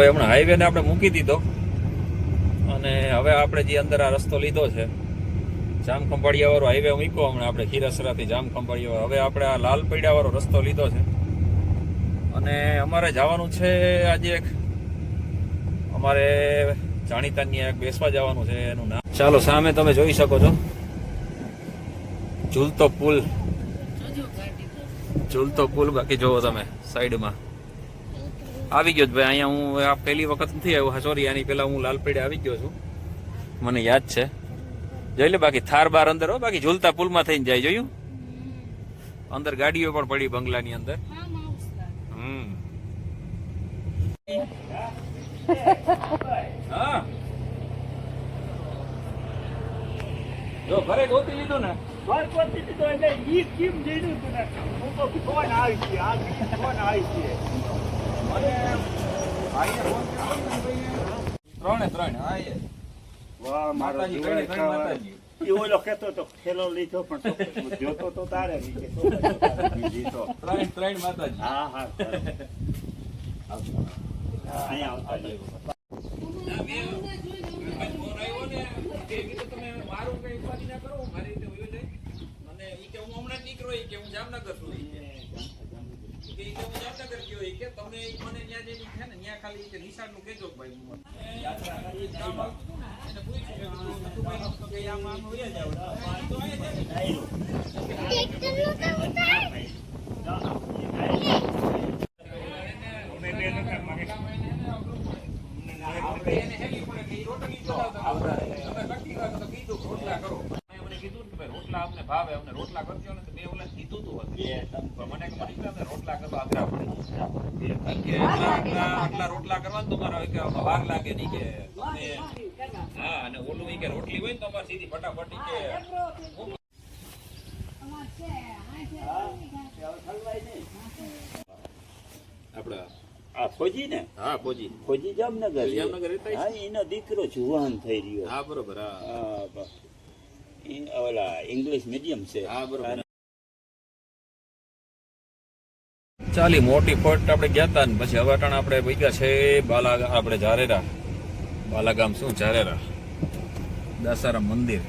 ભાઈ હમણાં હાઈવે ને આપણે મૂકી દીધો અને હવે આપણે જે અંદર આ રસ્તો લીધો છે જામખંભાળિયા વાળો હાઈવે મૂક્યો હમણાં આપણે ખીરસરાથી જામખંભાળિયા. હવે આપણે આ લાલપૈડા વાળો રસ્તો લીધો છે અને અમારે જવાનું છે આજે એક અમારે જાણીતાની એક બેસવા જવાનું છે એનું નામ. ચાલો સામે તમે જોઈ શકો છો ઝૂલતો પુલ બાકી જોવો તમે સાઈડમાં આવી ગયો ભાઈ. અહીંયા હું આ પહેલી વખત નથી આવ્યો, સોરી આની પહેલા હું લાલપેડે આવી ગયો છું, મને યાદ છે. જોઈ લે બાકી થાર બાર અંદર હો, બાકી ઝૂલતા પુલમાં થઈને જાય. જોયું અંદર ગાડીઓ પણ પડી બંગલાની અંદર. હા જો ઘરે ગોતી લીધું ને ત્રણે હા એ વાહ માતાજી ઓલો કેતો તો ખેલો લીધો પણ જોતો તો તારે ત્રણ માતાજી. હા હા અહીંયા આવતા જામનગર છું જામનગર ગયો કે તમે મને ત્યાં જે છે ને ત્યાં ખાલી નિશાળ નું કેજો ભાઈ રોટલા અમને ભાવે, અમને રોટલા કરજો ને તો બે ઓલા કીધું તું મને રોટલા કરવા આગ્રહ પડી આટલા રોટલા કરવા તો મારા વાર લાગે નહીં કે હા અને ઓલું કે રોટલી હોય ને તો અમારે સીધી ફટાફટ કે આપડા આ ફોજી ને હા ફોજી જામનગર હા એનો દીકરો જુવાન થઈ રહ્યો. હા બરોબર હા ઓલા ઇંગ્લિશ મીડિયમ છે. હા બરોબર. ચાલી મોટી ફોટ આપણે ગયા હતા ને પછી હવે અટાણ આપણે ભેગા છે આપણે જારેરા બાલાગામ શું જારેરા દાસારામ મંદિર.